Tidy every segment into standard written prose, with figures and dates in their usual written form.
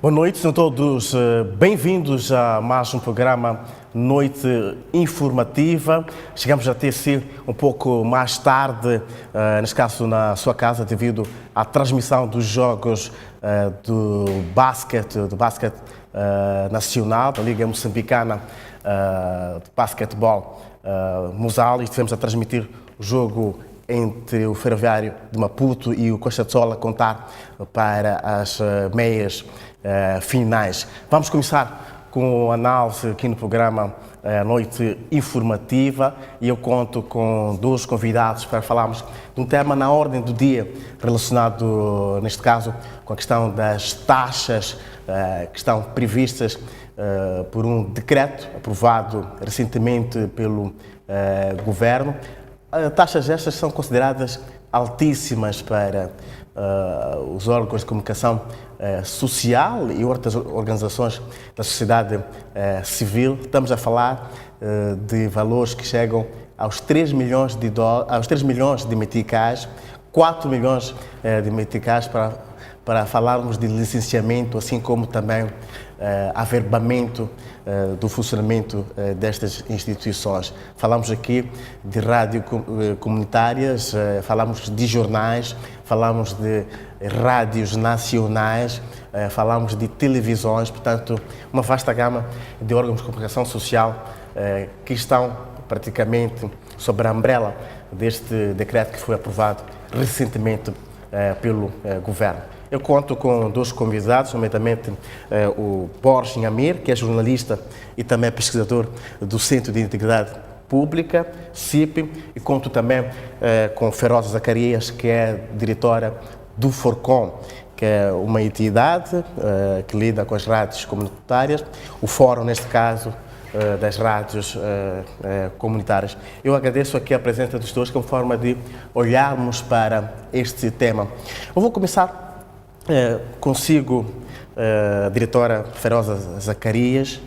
Boa noite, sejam todos bem-vindos a mais um programa Noite Informativa. Chegamos a ter sim um pouco mais tarde, neste caso na sua casa, devido à transmissão dos jogos do basquete nacional, da Liga Moçambicana de Basquetebol Musal, e estivemos a transmitir o jogo entre o Ferroviário de Maputo e o Costa de Sol a contar para as meias finais. Vamos começar com a análise aqui no programa Noite Informativa, e eu conto com dois convidados para falarmos de um tema na ordem do dia relacionado, neste caso, com a questão das taxas que estão previstas por um decreto aprovado recentemente pelo Governo. Taxas estas são consideradas altíssimas para os órgãos de comunicação social e outras organizações da sociedade civil. Estamos a falar de valores que chegam aos 3 milhões de meticais, 4 milhões de meticais para falarmos de licenciamento, assim como também averbamento do funcionamento destas instituições. Falamos aqui de rádio comunitárias, falamos de jornais, falamos de rádios nacionais, falamos de televisões, portanto, uma vasta gama de órgãos de comunicação social que estão praticamente sob a umbrella deste decreto que foi aprovado recentemente pelo Governo. Eu conto com dois convidados, nomeadamente o Borges Nhamir, que é jornalista e também pesquisador do Centro de Integridade Pública, CIP, e conto também com Feroza Zacarias, que é diretora do Forcom, que é uma entidade que lida com as rádios comunitárias, o fórum, neste caso, das rádios comunitárias. Eu agradeço aqui a presença dos dois como forma de olharmos para este tema. Eu vou começar consigo, diretora Feroza Zacarias.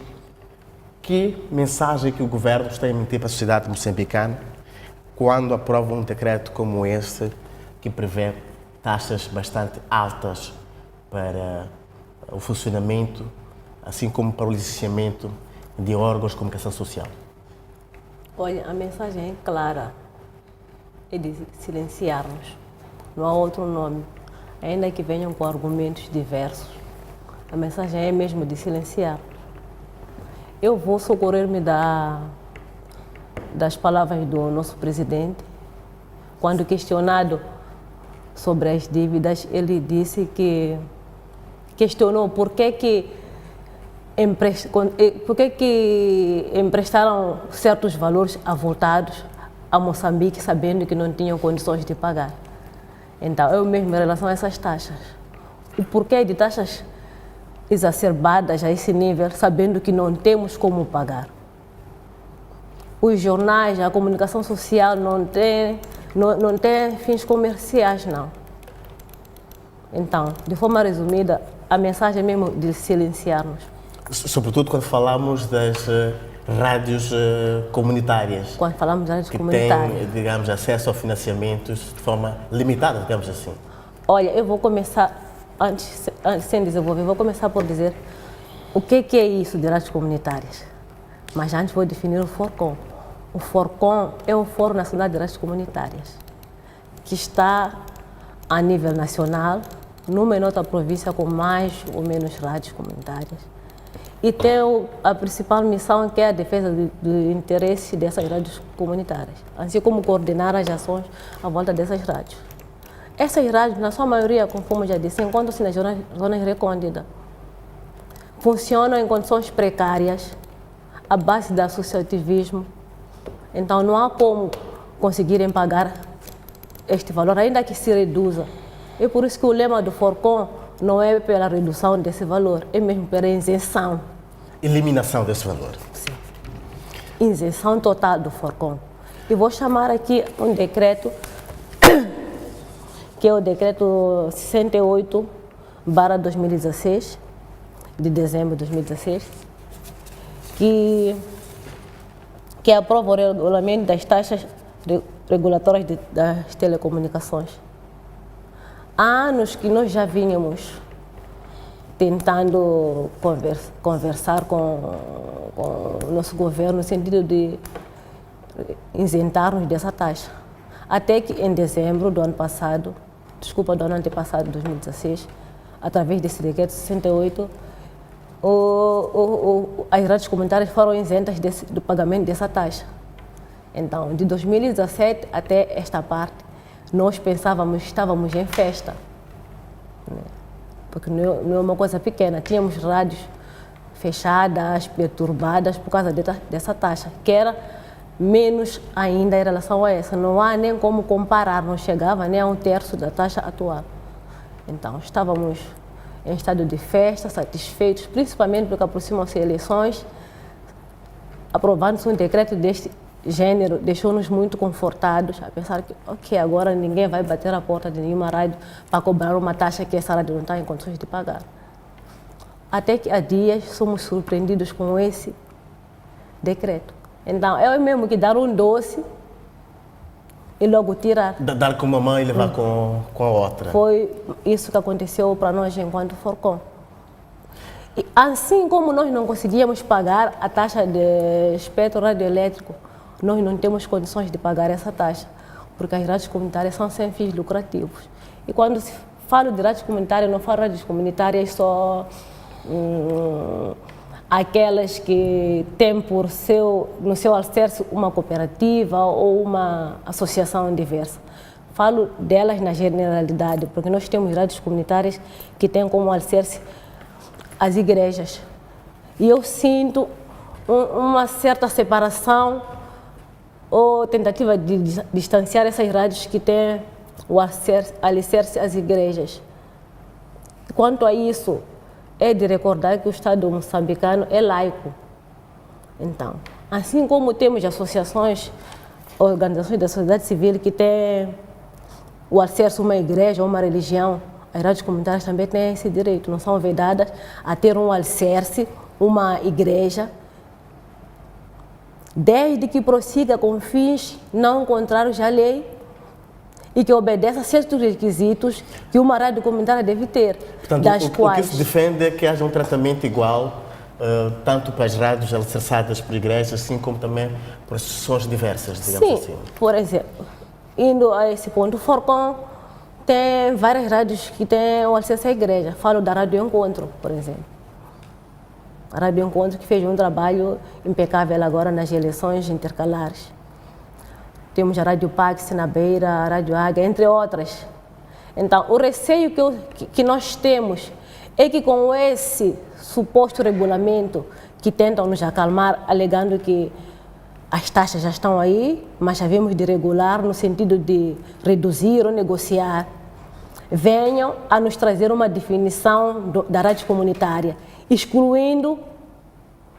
Que mensagem que o Governo está a emitir para a sociedade moçambicana quando aprova um decreto como este, que prevê taxas bastante altas para o funcionamento, assim como para o licenciamento de órgãos de comunicação social? Olha, a mensagem é clara, é de silenciarmos, não há outro nome. Ainda que venham com argumentos diversos, a mensagem é mesmo de silenciar. Eu vou socorrer-me das palavras do nosso presidente. Quando questionado sobre as dívidas, ele disse que questionou por que emprestaram certos valores avultados a Moçambique, sabendo que não tinham condições de pagar. Então, eu mesmo, em relação a essas taxas, o porquê de taxas exacerbadas a esse nível, sabendo que não temos como pagar. Os jornais, a comunicação social não tem fins comerciais, não. Então, de forma resumida, a mensagem é mesmo de silenciarmos. Sobretudo quando falamos das rádios comunitárias. Quando falamos de rádios comunitárias. Que têm, digamos, acesso a financiamentos de forma limitada, digamos assim. Olha, eu vou começar, antes sem desenvolver, vou começar por dizer o que é isso de rádios comunitárias. Mas antes vou definir o Forcom. O Forcom é o Fórum Nacional de Rádios Comunitárias, que está a nível nacional, numa e outra província com mais ou menos rádios comunitárias. E tem a principal missão, que é a defesa do interesse dessas rádios comunitárias, assim como coordenar as ações à volta dessas rádios. Essas rádios, na sua maioria, conforme já disse, encontram-se nas zonas recônditas. Funcionam em condições precárias, à base do associativismo. Então, não há como conseguirem pagar este valor, ainda que se reduza. É por isso que o lema do Forcom não é pela redução desse valor, é mesmo pela isenção. Eliminação desse valor. Sim. Isenção total do Forcom. E vou chamar aqui um decreto, que é o decreto 68/2016, de dezembro de 2016, que aprova o regulamento das taxas regulatórias das telecomunicações. Há anos que nós já vínhamos tentando conversar com o nosso governo no sentido de isentar-nos dessa taxa. Até que em dezembro do ano passado, do ano antepassado, 2016, através desse decreto 68, as rádios comunitárias foram isentas do pagamento dessa taxa. Então, de 2017 até esta parte, nós estávamos em festa, né? Porque não é uma coisa pequena. Tínhamos rádios fechadas, perturbadas por causa dessa taxa, que era menos ainda em relação a essa. Não há nem como comparar, não chegava nem a 1/3 da taxa atual. Então, estávamos em estado de festa, satisfeitos, principalmente porque aproximam-se eleições. Aprovando-se um decreto deste gênero, deixou-nos muito confortados, a pensar que, ok, agora ninguém vai bater a porta de nenhuma rádio para cobrar uma taxa que essa rádio não está em condições de pagar. Até que há dias somos surpreendidos com esse decreto. Então, é mesmo que dar um doce e logo tirar. Dar com uma mão e levar com a outra. Foi isso que aconteceu para nós enquanto Forcom. E assim como nós não conseguíamos pagar a taxa de espectro radioelétrico, nós não temos condições de pagar essa taxa, porque as rádios comunitárias são sem fins lucrativos. E quando se fala de rádios comunitárias, não falo rádios comunitárias só aquelas que têm no seu alicerce uma cooperativa ou uma associação diversa. Falo delas na generalidade, porque nós temos rádios comunitárias que têm como alicerce as igrejas. E eu sinto uma certa separação ou tentativa de distanciar essas rádios que têm o alicerce às igrejas. Quanto a isso, é de recordar que o Estado moçambicano é laico. Então, assim como temos associações, organizações da sociedade civil que têm o alicerce a uma igreja ou uma religião, as rádios comunitárias também têm esse direito, não são vedadas a ter um alicerce, uma igreja, desde que prossiga com fins não contrários à lei e que obedeça a certos requisitos que uma rádio comunitária deve ter. Portanto, o que se defende é que haja um tratamento igual, tanto para as rádios alicerçadas por igrejas, assim como também por associações diversas, digamos assim. Sim, por exemplo, indo a esse ponto, o Forcom tem várias rádios que têm o alicerce à igreja. Falo da Rádio Encontro, por exemplo. A Rádio Encontro que fez um trabalho impecável agora nas eleições intercalares. Temos a Rádio Pax na Beira, a Rádio Águia, entre outras. Então, o receio que nós temos é que com esse suposto regulamento que tentam nos acalmar, alegando que as taxas já estão aí, mas havemos de regular no sentido de reduzir ou negociar, venham a nos trazer uma definição da rádio comunitária, excluindo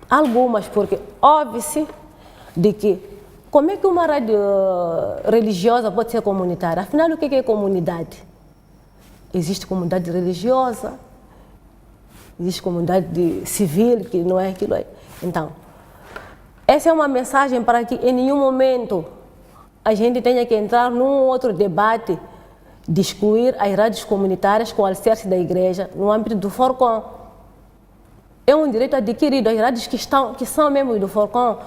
algumas, porque óbvio-se de que como é que uma rádio religiosa pode ser comunitária? Afinal, o que é comunidade? Existe comunidade religiosa, existe comunidade civil, que não é aquilo aí. Então, essa é uma mensagem para que em nenhum momento a gente tenha que entrar num outro debate de excluir as rádios comunitárias com o alicerce da igreja no âmbito do Forcom. É um direito adquirido. As rádios que são membros do Forcom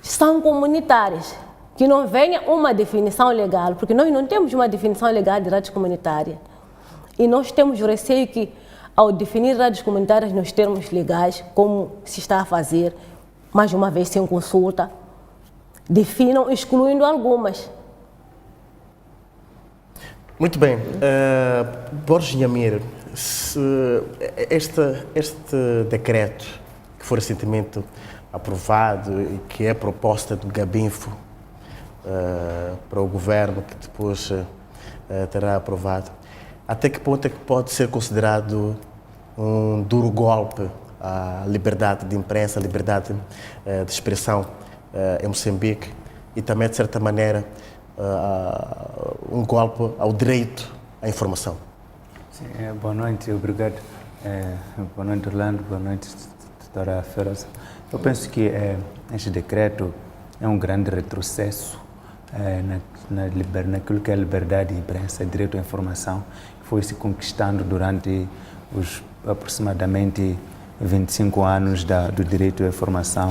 são comunitárias. Que não venha uma definição legal, porque nós não temos uma definição legal de rádio comunitária. E nós temos o receio que, ao definir rádios comunitárias nos termos legais, como se está a fazer, mais uma vez sem consulta, definam excluindo algumas. Muito bem. Borges Nhamir, este decreto que foi recentemente aprovado e que é proposta do Gabinfo para o governo, que depois terá aprovado, até que ponto é que pode ser considerado um duro golpe à liberdade de imprensa, à liberdade de expressão em Moçambique e também, de certa maneira, um golpe ao direito à informação? Sim, boa noite, obrigado. Boa noite, Orlando, boa noite, doutora Feroz. Eu penso que este decreto é um grande retrocesso naquilo que é a liberdade de imprensa, direito à informação, que foi se conquistando durante os aproximadamente 25 anos do direito à informação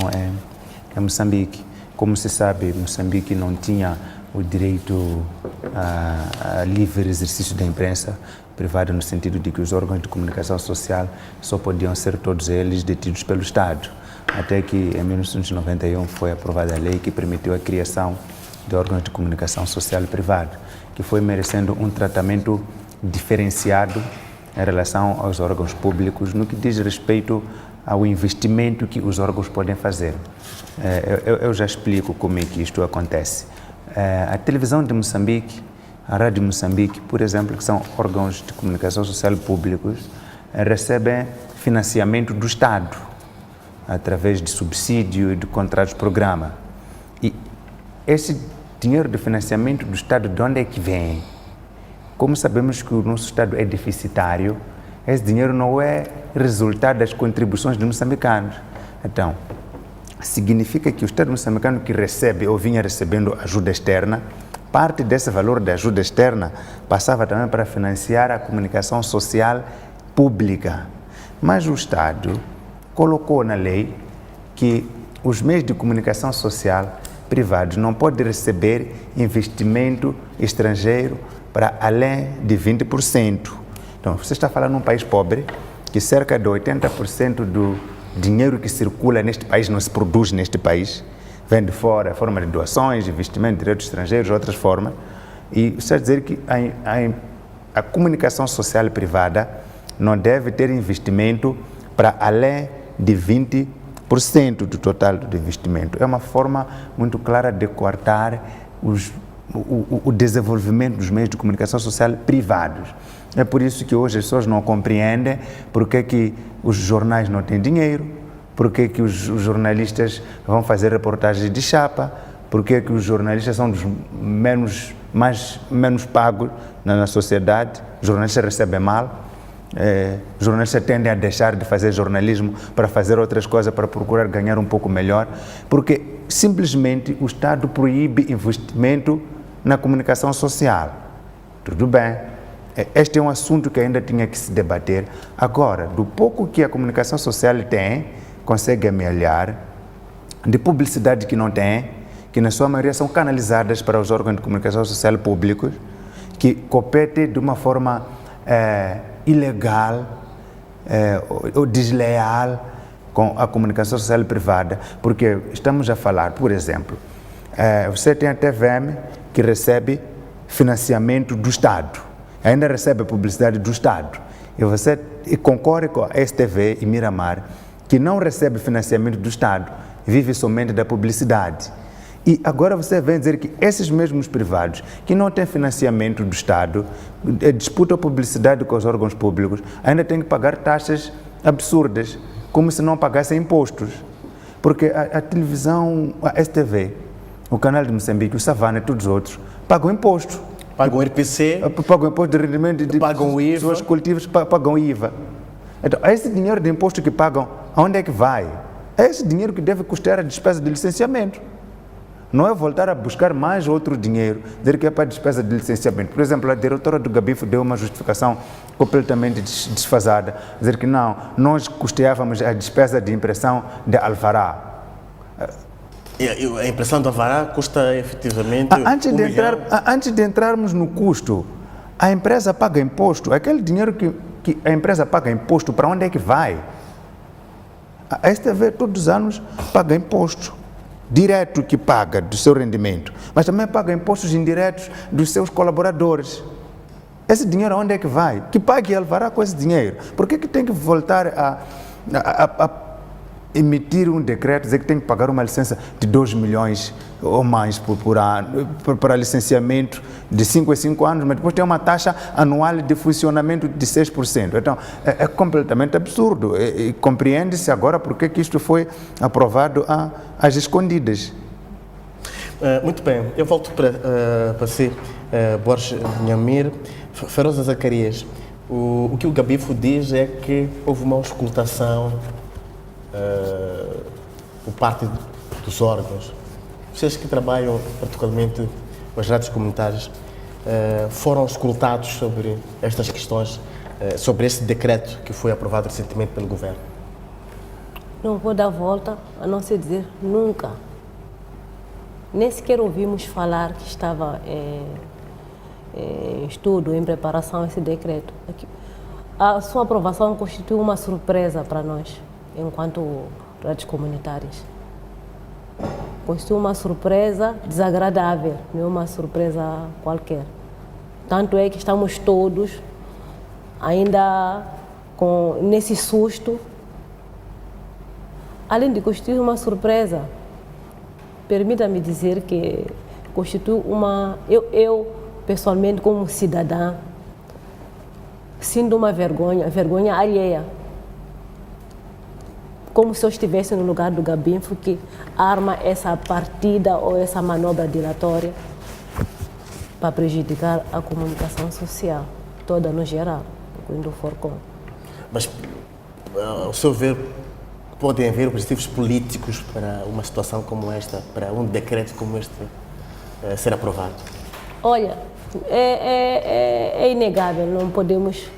em Moçambique. Como se sabe, Moçambique não tinha o direito a livre exercício da imprensa privada, no sentido de que os órgãos de comunicação social só podiam ser todos eles detidos pelo Estado. Até que em 1991 foi aprovada a lei que permitiu a criação de órgãos de comunicação social privada, que foi merecendo um tratamento diferenciado em relação aos órgãos públicos no que diz respeito ao investimento que os órgãos podem fazer. Eu já explico como é que isto acontece. A televisão de Moçambique, a rádio de Moçambique, por exemplo, que são órgãos de comunicação social públicos, recebem financiamento do Estado, através de subsídio e de contratos de programa. E esse dinheiro de financiamento do Estado, de onde é que vem? Como sabemos que o nosso Estado é deficitário, esse dinheiro não é resultado das contribuições dos moçambicanos. Então, significa que o Estado moçambicano que recebe ou vinha recebendo ajuda externa, parte desse valor da ajuda externa passava também para financiar a comunicação social pública. Mas o Estado colocou na lei que os meios de comunicação social privados não podem receber investimento estrangeiro para além de 20%. Então, você está falando de um país pobre, que cerca de 80% do dinheiro que circula neste país não se produz neste país, vem de fora, forma de doações, investimento de direitos estrangeiros, outras formas. E isso quer dizer que a comunicação social privada não deve ter investimento para além de 20% do total do investimento. É uma forma muito clara de cortar o desenvolvimento dos meios de comunicação social privados. É por isso que hoje as pessoas não compreendem porque que os jornais não têm dinheiro, porque que os jornalistas vão fazer reportagens de chapa, porque que os jornalistas são dos menos pagos na sociedade, os jornalistas recebem mal, os jornalistas tendem a deixar de fazer jornalismo para fazer outras coisas, para procurar ganhar um pouco melhor, porque simplesmente o Estado proíbe investimento na comunicação social. Tudo bem, este é um assunto que ainda tinha que se debater. Agora, do pouco que a comunicação social tem, consegue amealhar, de publicidade que não tem, que na sua maioria são canalizadas para os órgãos de comunicação social públicos, que competem de uma forma ilegal ou desleal com a comunicação social privada, porque estamos a falar, por exemplo, você tem a TVM que recebe financiamento do Estado, ainda recebe publicidade do Estado, e você concorre com a STV e Miramar, que não recebe financiamento do Estado, vive somente da publicidade. E agora você vem dizer que esses mesmos privados, que não têm financiamento do Estado, disputam publicidade com os órgãos públicos, ainda têm que pagar taxas absurdas, como se não pagassem impostos. Porque a televisão, a STV, o canal de Moçambique, o Savana e todos os outros, pagam imposto. Pagam RPC, pagam imposto de rendimento de pagam IVA. pessoas coletivas, pagam IVA. Então, esse dinheiro de imposto que pagam, aonde é que vai? É esse dinheiro que deve custear a despesa de licenciamento. Não é voltar a buscar mais outro dinheiro, dizer que é para a despesa de licenciamento. Por exemplo, a diretora do Gabifo deu uma justificação completamente desfasada, dizer que não, nós custeávamos a despesa de impressão de alvará. A impressão do alvará custa efetivamente Antes de entrarmos no custo, a empresa paga imposto. Aquele dinheiro que a empresa paga imposto, para onde é que vai? A STV todos os anos paga imposto direto que paga do seu rendimento, mas também paga impostos indiretos dos seus colaboradores. Esse dinheiro aonde é que vai? Que pague alvará com esse dinheiro. Por que tem que voltar a emitir um decreto, dizer que tem que pagar uma licença de 2 milhões ou mais por ano, para licenciamento de 5 em 5 anos, mas depois tem uma taxa anual de funcionamento de 6%. Então, é completamente absurdo. E compreende-se agora por que isto foi aprovado às escondidas. Muito bem, eu volto para si, Borges Nhamir. Feroza Zacarias, o que o Gabifo diz é que houve uma auscultação por parte dos órgãos. Vocês que trabalham particularmente com as rádios comunitárias foram auscultados sobre estas questões sobre esse decreto que foi aprovado recentemente pelo governo? Não vou dar volta, a não ser dizer nunca. Nem sequer ouvimos falar que estava em estudo, em preparação esse decreto. A sua aprovação constitui uma surpresa para nós, enquanto rádios comunitárias. Constitui uma surpresa desagradável, não é uma surpresa qualquer. Tanto é que estamos todos ainda nesse susto. Além de constituir uma surpresa, permita-me dizer que constitui uma... Eu, pessoalmente, como cidadã, sinto uma vergonha alheia. Como se eu estivesse no lugar do Gabinfo, que arma essa partida ou essa manobra dilatória para prejudicar a comunicação social, toda no geral, incluindo o Forcom. Mas, ao seu ver, podem haver objetivos políticos para uma situação como esta, para um decreto como este ser aprovado? Olha, é inegável, não podemos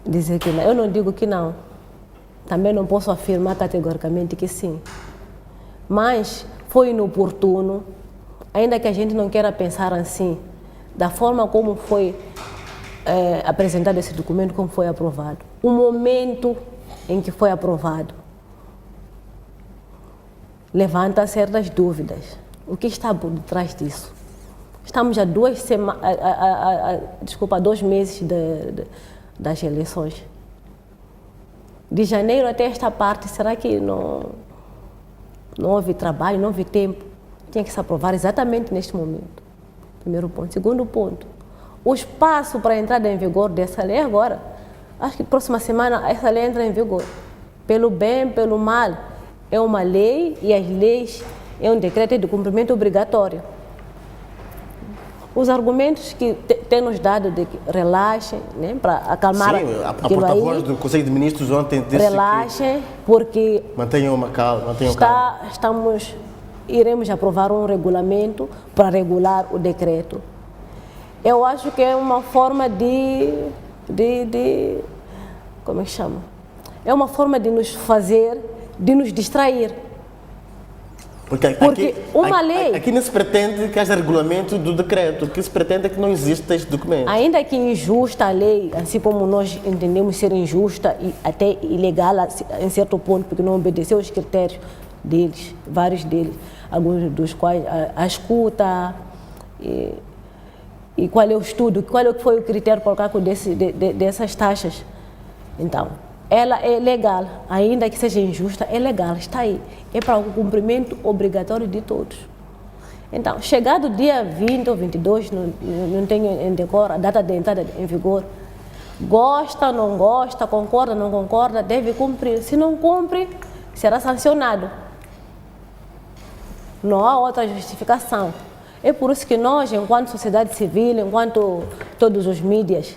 dizer que não. Eu não digo que não. Também não posso afirmar categoricamente que sim. Mas foi inoportuno, ainda que a gente não queira pensar assim, da forma como foi apresentado esse documento, como foi aprovado. O momento em que foi aprovado levanta certas dúvidas. O que está por detrás disso? Estamos há 2 meses das eleições. De janeiro até esta parte, será que não houve trabalho, não houve tempo? Tinha que se aprovar exatamente neste momento. Primeiro ponto. Segundo ponto, o espaço para a entrada em vigor dessa lei agora. Acho que próxima semana essa lei entra em vigor. Pelo bem, pelo mal. É uma lei e as leis é um decreto de cumprimento obrigatório. Os argumentos que tem nos dado de que relaxem, né, para acalmar a porta-voz do Conselho de Ministros ontem disse relaxem, porque mantenham uma calma, iremos aprovar um regulamento para regular o decreto. Eu acho que é uma forma como é que chama? É uma forma de nos distrair. Porque uma lei... Aqui não se pretende que haja regulamento do decreto, o que se pretende é que não exista este documento. Ainda que injusta a lei, assim como nós entendemos ser injusta e até ilegal em certo ponto, porque não obedeceu aos critérios deles, vários deles, alguns dos quais a escuta e qual é o estudo, qual foi o critério para o cálculo dessas taxas. Então, ela é legal, ainda que seja injusta, é legal, está aí. É para o cumprimento obrigatório de todos. Então, chegado o dia 20 ou 22, não tenho em decor a data de entrada em vigor, gosta, não gosta, concorda, não concorda, deve cumprir. Se não cumpre, será sancionado. Não há outra justificação. É por isso que nós, enquanto sociedade civil, enquanto todos os mídias,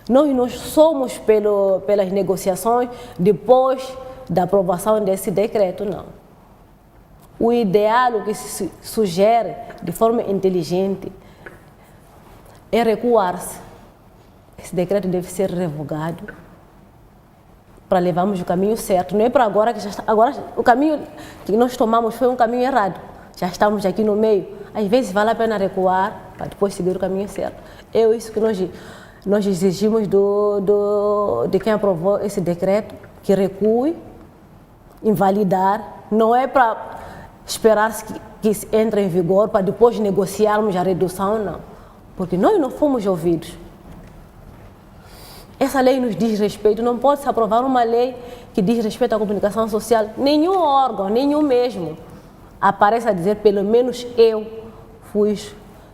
nós somos pelas negociações depois da aprovação desse decreto, não. O ideal, o que se sugere de forma inteligente, é recuar-se. Esse decreto deve ser revogado para levarmos o caminho certo. Não é para agora que agora o caminho que nós tomamos foi um caminho errado. Já estamos aqui no meio. Às vezes vale a pena recuar para depois seguir o caminho certo. É isso que nós exigimos de quem aprovou esse decreto, que recue, invalidar. Não é para esperar que entre em vigor para depois negociarmos a redução, não. Porque nós não fomos ouvidos. Essa lei nos diz respeito, não pode se aprovar uma lei que diz respeito à comunicação social. Nenhum órgão, nenhum mesmo, aparece a dizer, pelo menos eu fui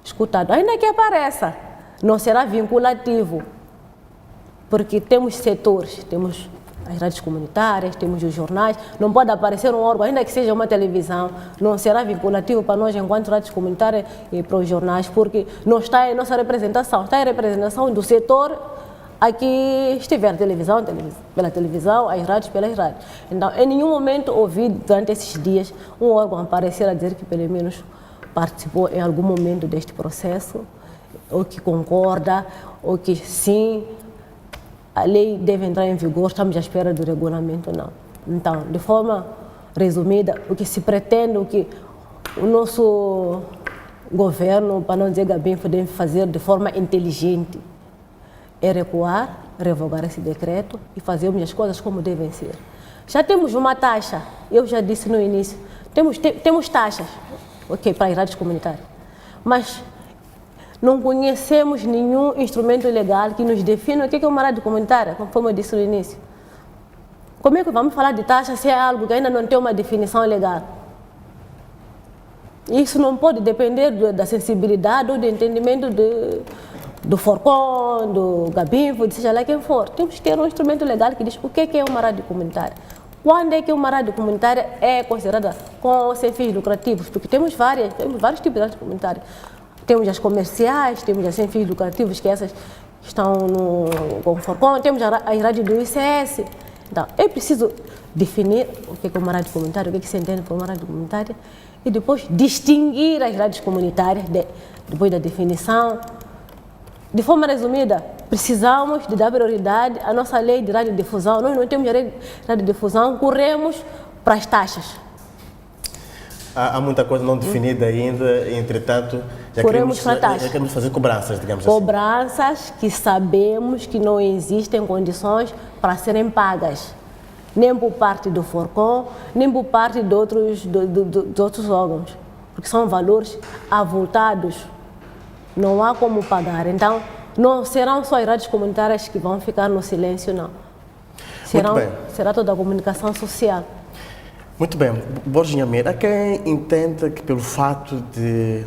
escutado. Ainda que apareça, não será vinculativo, porque temos setores, temos as rádios comunitárias, temos os jornais, não pode aparecer um órgão, ainda que seja uma televisão, não será vinculativo para nós enquanto rádios comunitárias e para os jornais, porque não está em nossa representação, está em representação do setor a que estiver pela televisão, as rádios pelas rádios. Então, em nenhum momento ouvi durante esses dias um órgão aparecer a dizer que pelo menos participou em algum momento deste processo. ou que concorda, ou que sim, a lei deve entrar em vigor, estamos à espera do regulamento, não. Então, de forma resumida, o que se pretende, o que o nosso governo, para não dizer Gabinfo, deve fazer de forma inteligente é recuar, revogar esse decreto e fazermos as coisas como devem ser. Já temos uma taxa, eu já disse no início, temos taxas, ok, para as rádios comunitárias, mas não conhecemos nenhum instrumento legal que nos defina o que é uma rádio comunitária, conforme eu disse no início. Como é que vamos falar de taxa se é algo que ainda não tem uma definição legal? Isso não pode depender da sensibilidade ou do entendimento do Forcon, do Gabinfo, seja lá quem for. Temos que ter um instrumento legal que diz o que é uma rádio comunitária. Quando é que uma rádio comunitária é considerada com ou sem fins lucrativos? Porque temos vários tipos de rádio comunitária. Temos as comerciais, temos as sem fins lucrativos, que essas estão com o Forcon, temos as rádios do ICS. Então, é preciso definir o que é uma rádio comunitária, o que se entende por uma rádio comunitária, e depois distinguir as rádios comunitárias, depois da definição. De forma resumida, precisamos de dar prioridade à nossa lei de radiodifusão. Nós não temos lei de radiodifusão, corremos para as taxas. Há muita coisa não definida ainda, entretanto, já queremos fazer cobranças, digamos assim. Cobranças que sabemos que não existem condições para serem pagas, nem por parte do Forcon, nem por parte de outros órgãos, porque são valores avultados, não há como pagar. Então, não serão só as rádios comunitárias que vão ficar no silêncio, não. Será toda a comunicação social. Muito bem. Borges Nhamir, há quem entenda que pelo fato de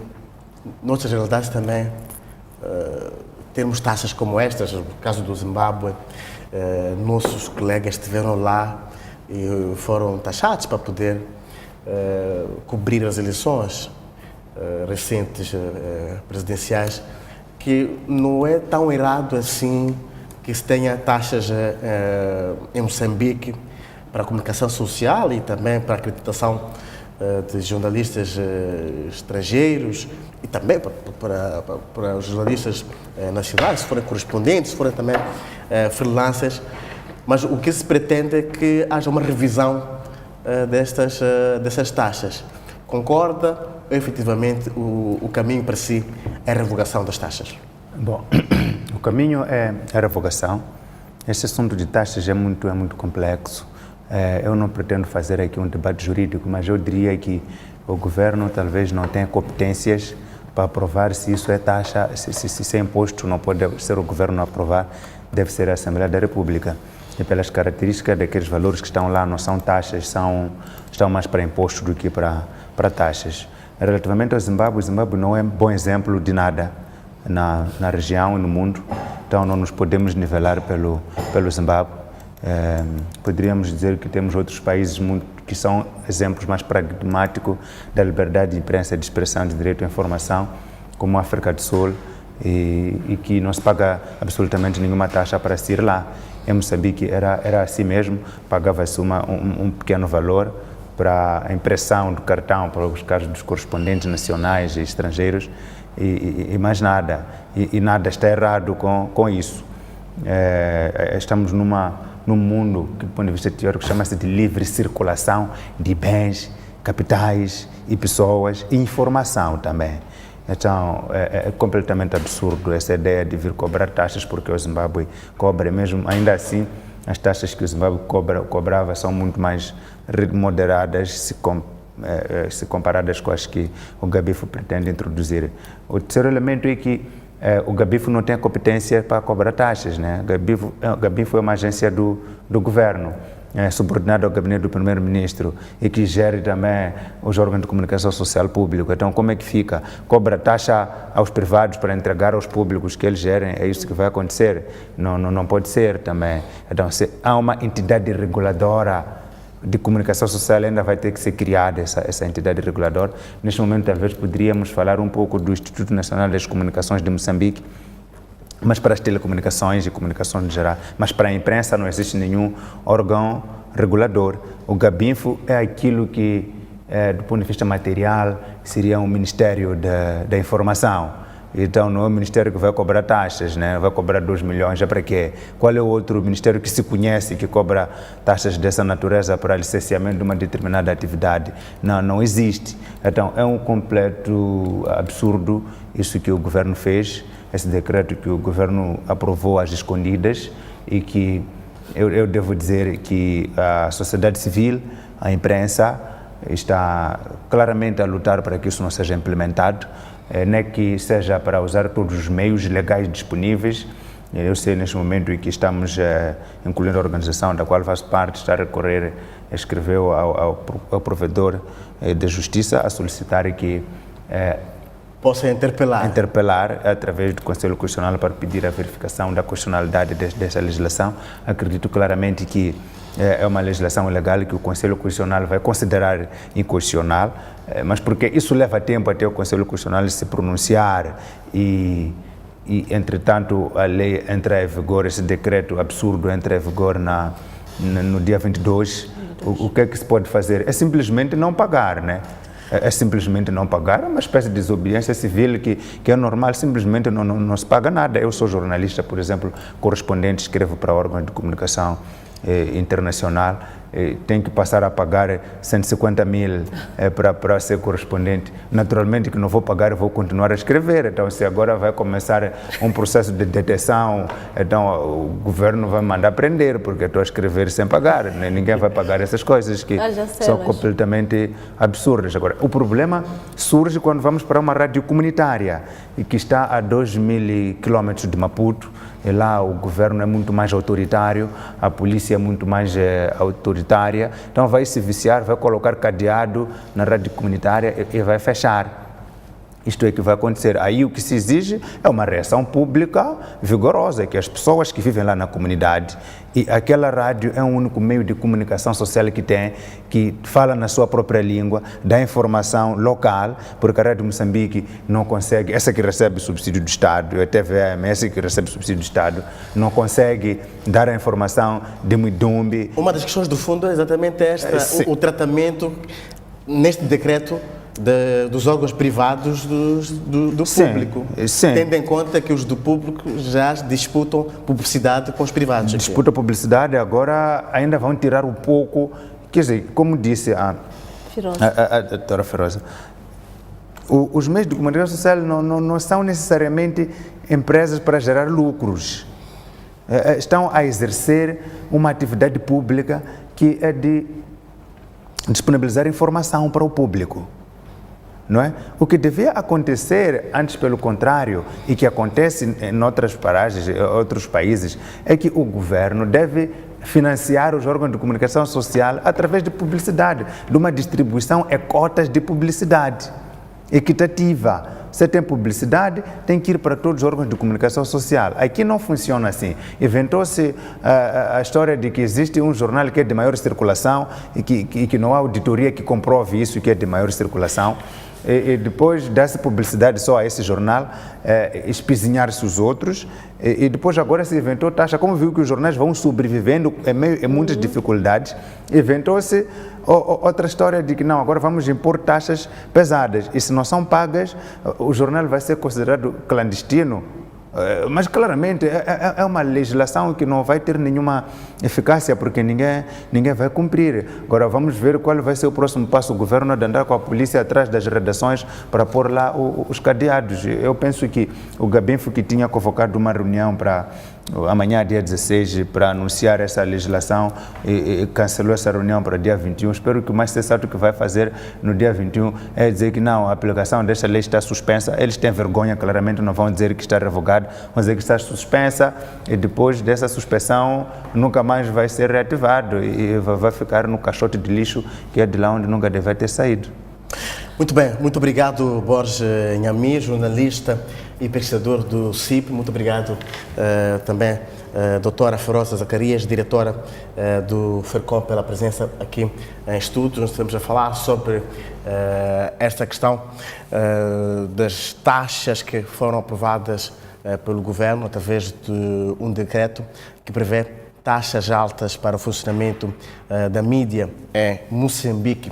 noutras realidades também termos taxas como estas, no caso do Zimbábue, nossos colegas estiveram lá e foram taxados para poder cobrir as eleições recentes presidenciais, que não é tão errado assim que se tenha taxas em Moçambique para a comunicação social e também para a acreditação de jornalistas estrangeiros e também para os jornalistas nacionais, se forem correspondentes, se forem também freelancers. Mas o que se pretende é que haja uma revisão dessas taxas. Concorda ou efetivamente o caminho para si é a revogação das taxas? Bom, o caminho é a revogação. Este assunto de taxas é muito complexo. Eu não pretendo fazer aqui um debate jurídico, mas eu diria que o governo talvez não tenha competências para aprovar se isso é taxa, se é imposto, não pode ser o governo a aprovar, deve ser a Assembleia da República. E pelas características daqueles valores que estão lá, não são taxas, estão mais para imposto do que para taxas. Relativamente ao Zimbábue, o Zimbábue não é um bom exemplo de nada na região e no mundo, então não nos podemos nivelar pelo Zimbábue. Poderíamos dizer que temos outros países que são exemplos mais pragmáticos da liberdade de imprensa, de expressão, de direito à informação, como a África do Sul, e que não se paga absolutamente nenhuma taxa para se ir lá. Em Moçambique era assim mesmo, pagava-se um pequeno valor para a impressão do cartão, para os casos dos correspondentes nacionais e estrangeiros, e mais nada. E nada está errado com isso. Estamos num mundo que, do ponto de vista teórico, chama-se de livre circulação de bens, capitais e pessoas e informação também. Então, é completamente absurdo essa ideia de vir cobrar taxas porque o Zimbábue cobra. Mesmo ainda assim, as taxas que o Zimbábue cobrava são muito mais moderadas se comparadas com as que o Gabinfo pretende introduzir. O terceiro elemento é que o Gabinfo não tem competência para cobrar taxas, né? O Gabinfo é uma agência do governo, subordinado ao gabinete do primeiro-ministro e que gere também os órgãos de comunicação social público. Então, como é que fica? Cobra taxa aos privados para entregar aos públicos que eles gerem? É isso que vai acontecer? Não pode ser também. Então, se há uma entidade reguladora de comunicação social, ainda vai ter que ser criada essa entidade reguladora. Neste momento, talvez poderíamos falar um pouco do Instituto Nacional das Comunicações de Moçambique, mas para as telecomunicações e comunicações em geral. Mas para a imprensa não existe nenhum órgão regulador. O Gabinfo é aquilo que, do ponto de vista material, seria um Ministério da Informação. Então não é o Ministério que vai cobrar taxas, né? Vai cobrar 2 milhões, é para quê? Qual é o outro Ministério que se conhece que cobra taxas dessa natureza para licenciamento de uma determinada atividade? Não existe. Então é um completo absurdo isso que o governo fez, esse decreto que o governo aprovou às escondidas, e que eu devo dizer que a sociedade civil, a imprensa, está claramente a lutar para que isso não seja implementado, nem que seja para usar todos os meios legais disponíveis. Eu sei neste momento em que estamos, incluindo a organização da qual faço parte, está a recorrer, escreveu ao provedor de justiça a solicitar que possa interpelar através do Conselho Constitucional para pedir a verificação da constitucionalidade dessa legislação. Acredito claramente que é uma legislação legal que o Conselho Constitucional vai considerar inconstitucional, mas porque isso leva tempo até o Conselho Constitucional se pronunciar e entretanto, a lei entra em vigor, esse decreto absurdo entra em vigor no dia 22, o que é que se pode fazer? É simplesmente não pagar, né? É simplesmente não pagar, é uma espécie de desobediência civil que é normal, simplesmente não se paga nada. Eu sou jornalista, por exemplo, correspondente, escrevo para órgãos de comunicação internacional, tem que passar a pagar 150 mil para ser correspondente. Naturalmente que não vou pagar, vou continuar a escrever. Então, se agora vai começar um processo de detenção, então o governo vai mandar prender, porque estou a escrever sem pagar. Ninguém vai pagar essas coisas que são completamente absurdas. Agora, o problema surge quando vamos para uma rádio comunitária, e que está a 2.000 quilômetros de Maputo, e lá o governo é muito mais autoritário, a polícia é muito mais autoritária, então vai se viciar, vai colocar cadeado na rádio comunitária e vai fechar. Isto é que vai acontecer. Aí o que se exige é uma reação pública vigorosa, que as pessoas que vivem lá na comunidade, e aquela rádio é o único meio de comunicação social que tem, que fala na sua própria língua, dá informação local, porque a Rádio Moçambique não consegue, essa que recebe subsídio do Estado, a TVM, essa que recebe subsídio do Estado, não consegue dar a informação de Muidumbi. Uma das questões do fundo é exatamente esta, o tratamento neste decreto dos órgãos privados do público, tendo em conta que os do público já disputam publicidade com os privados. Disputa publicidade, agora ainda vão tirar um pouco, quer dizer, como disse a doutora Feroza, os meios de comunicação social não são necessariamente empresas para gerar lucros, estão a exercer uma atividade pública que é de disponibilizar informação para o público. Não é? O que devia acontecer, antes pelo contrário, e que acontece em outras paragens, em outros países, é que o governo deve financiar os órgãos de comunicação social através de publicidade, de uma distribuição em cotas de publicidade equitativa. Se tem publicidade, tem que ir para todos os órgãos de comunicação social. Aqui não funciona assim. Inventou-se a história de que existe um jornal que é de maior circulação e que não há auditoria que comprove isso, que é de maior circulação. E depois dá-se publicidade só a esse jornal, espizinhar-se os outros, e depois agora se inventou taxa, como viu que os jornais vão sobrevivendo em muitas dificuldades, inventou-se outra história de que não, agora vamos impor taxas pesadas, e se não são pagas, o jornal vai ser considerado clandestino. Mas claramente é uma legislação que não vai ter nenhuma eficácia, porque ninguém vai cumprir. Agora vamos ver qual vai ser o próximo passo. O governo de andar com a polícia atrás das redações para pôr lá os cadeados. Eu penso que o Gabinfo, que tinha convocado uma reunião para amanhã, dia 16, para anunciar essa legislação, e cancelou essa reunião para dia 21. Espero que o mais sensato que vai fazer no dia 21 é dizer que não, a aplicação desta lei está suspensa. Eles têm vergonha, claramente, não vão dizer que está revogada, vão dizer que está suspensa, e depois dessa suspensão nunca mais vai ser reativado e vai ficar no caixote de lixo, que é de lá onde nunca deve ter saído. Muito bem, muito obrigado, Borges Nhami, jornalista e pesquisador do CIP. Muito obrigado também, doutora Feroza Zacarias, diretora do FERCOM, pela presença aqui em estúdio. Nós estamos a falar sobre esta questão das taxas que foram aprovadas pelo governo através de um decreto que prevê taxas altas para o funcionamento da mídia em Moçambique.